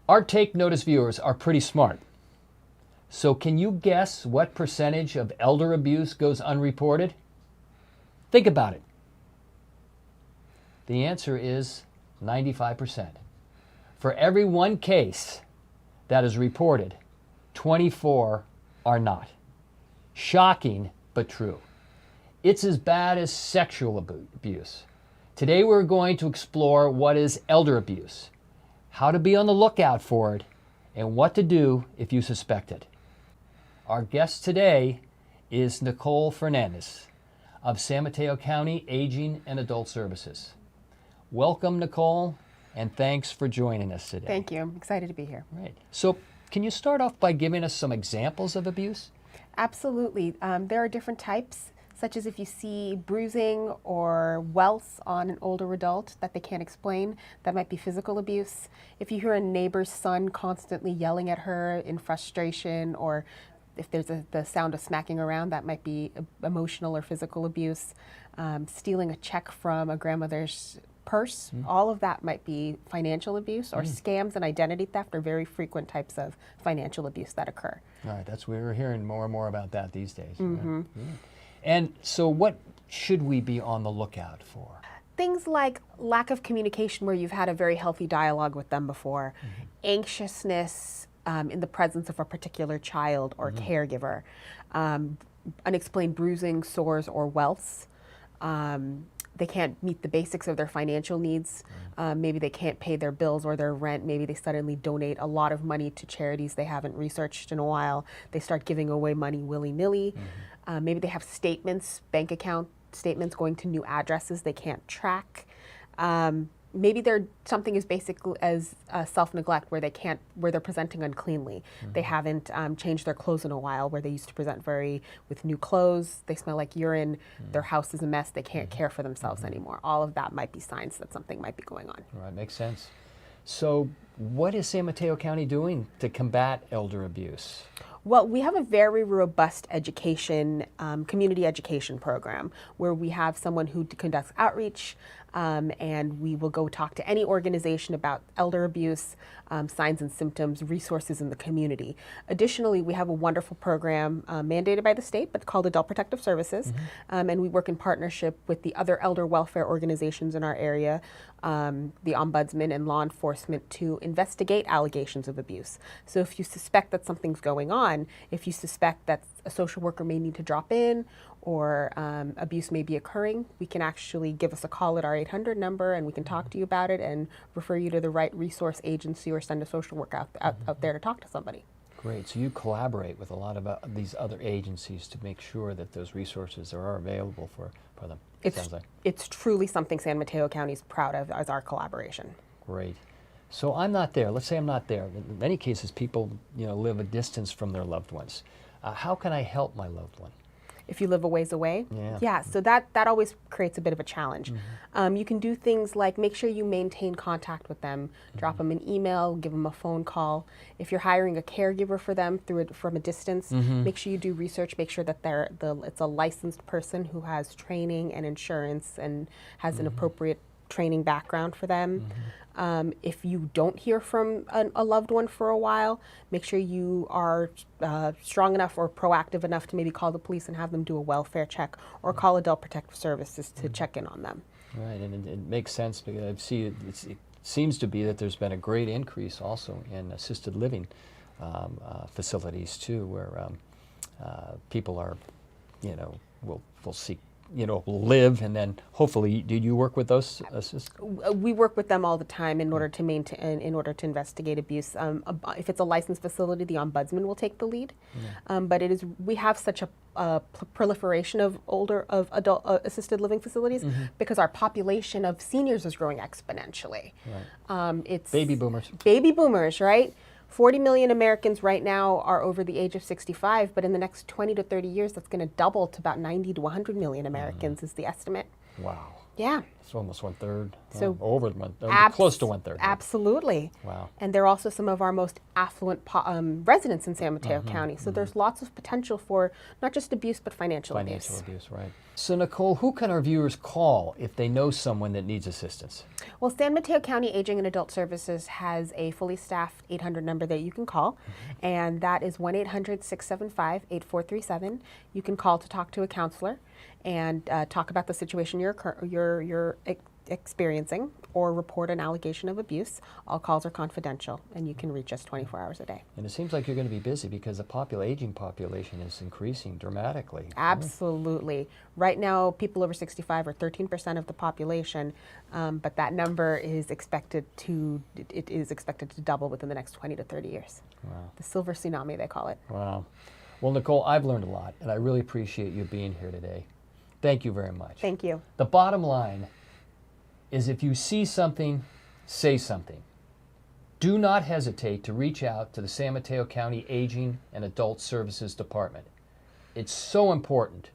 Our Take Notice viewers are pretty smart. So can you guess what percentage of elder abuse goes unreported? Think about it. The answer is 95%. For every one case that is reported, 24 are not. Shocking, but true. It's as bad as sexual abuse. Today we're going to explore what is elder abuse, how to be on the lookout for it, and what to do if you suspect it. Our guest today is Nicole Fernandez of San Mateo County Aging and Adult Services. Welcome, Nicole, and thanks for joining us today. Thank you. I'm excited to be here. Right. So can you start off by giving us some examples of abuse? Absolutely. There are different types, such as if you see bruising or welts on an older adult that they can't explain, that might be physical abuse. If you hear a neighbor's son constantly yelling at her in frustration, or if there's the sound of smacking around, that might be emotional or physical abuse. Stealing a check from a grandmother's purse, all of that might be financial abuse, or scams and identity theft are very frequent types of financial abuse that occur. All right, we're hearing more and more about that these days. Right? And so what should we be on the lookout for? Things like lack of communication where you've had a very healthy dialogue with them before, anxiousness in the presence of a particular child or caregiver, unexplained bruising, sores, or welts. They can't meet the basics of their financial needs. Maybe they can't pay their bills or their rent. Maybe they suddenly donate a lot of money to charities they haven't researched in a while. They start giving away money willy-nilly. Maybe they have statements, bank account statements going to new addresses they can't track. Maybe something as basic as self-neglect, where they're presenting uncleanly. They haven't changed their clothes in a while, where they used to present with new clothes. They smell like urine. Their house is a mess. They can't care for themselves anymore. All of that might be signs that something might be going on. Right, makes sense. So what is San Mateo County doing to combat elder abuse? Well, we have a very robust education, community education program where we have someone who conducts outreach, and we will go talk to any organization about elder abuse, signs and symptoms, resources in the community. Additionally, we have a wonderful program mandated by the state, but called Adult Protective Services, and we work in partnership with the other elder welfare organizations in our area, the ombudsman and law enforcement, to investigate allegations of abuse. So if you suspect that something's going on, if you suspect that a social worker may need to drop in or abuse may be occurring, we can actually give us a call at our 800 number and we can talk to you about it and refer you to the right resource agency or send a social worker out there to talk to somebody. Great. So you collaborate with a lot of these other agencies to make sure that those resources are available for them. It's truly something San Mateo County is proud of as our collaboration. Great. So I'm not there. Let's say I'm not there. In many cases, people live a distance from their loved ones. How can I help my loved one? If you live a ways away? Yeah. So that always creates a bit of a challenge. You can do things like make sure you maintain contact with them, drop them an email, give them a phone call. If you're hiring a caregiver for them from a distance, make sure you do research, make sure that it's a licensed person who has training and insurance and has an appropriate training background for them. If you don't hear from a loved one for a while, make sure you are strong enough or proactive enough to maybe call the police and have them do a welfare check or call Adult Protective Services to check in on them. Right, and it makes sense because it seems to be that there's been a great increase also in assisted living facilities too, where people are, will seek live, and then hopefully, do you work with those assistants? We work with them all the time in order to investigate abuse. If it's a licensed facility, the ombudsman will take the lead. But we have such a proliferation of adult assisted living facilities because our population of seniors is growing exponentially. Right. It's baby boomers. Baby boomers, right? 40 million Americans right now are over the age of 65, but in the next 20 to 30 years, that's going to double to about 90 to 100 million Americans is the estimate. Wow. Yeah. It's almost 1/3. So Over close to 1/3. Absolutely. Wow. And they're also some of our most affluent residents in San Mateo County. So there's lots of potential for not just abuse, but financial abuse. Abuse, right. So Nicole, who can our viewers call if they know someone that needs assistance? Well, San Mateo County Aging and Adult Services has a fully staffed 800 number that you can call, and that is 1-800-675-8437. You can call to talk to a counselor and talk about the situation you're experiencing, or report an allegation of abuse. All calls are confidential, and you can reach us 24 hours a day. And it seems like you're going to be busy because the aging population is increasing dramatically. Absolutely. Right now, people over 65 are 13% of the population, but that number is expected to double within the next 20 to 30 years. Wow. The silver tsunami, they call it. Wow. Well, Nicole, I've learned a lot, and I really appreciate you being here today. Thank you very much. Thank you. The bottom line is, if you see something, say something. Do not hesitate to reach out to the San Mateo County Aging and Adult Services Department. It's so important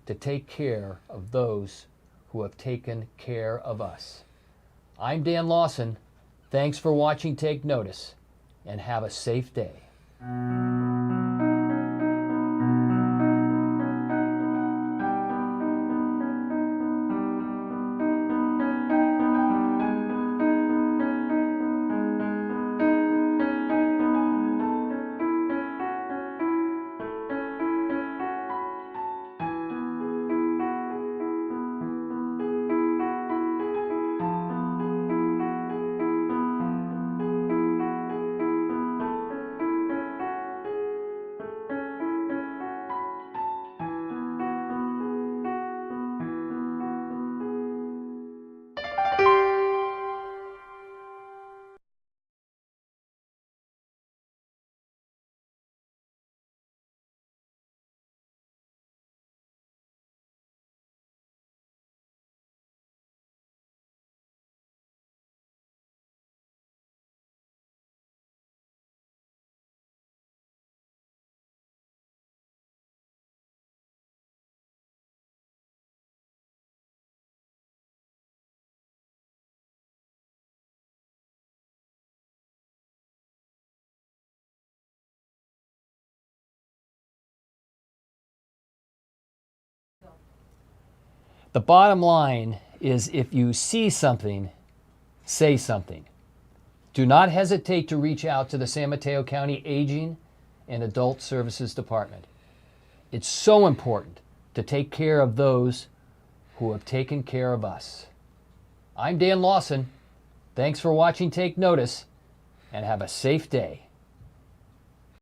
to take care of those who have taken care of us. I'm Dan Lawson. Thanks for watching Take Notice, and have a safe day. The bottom line is, if you see something, say something. Do not hesitate to reach out to the San Mateo County Aging and Adult Services Department. It's so important to take care of those who have taken care of us. I'm Dan Lawson. Thanks for watching Take Notice, and have a safe day.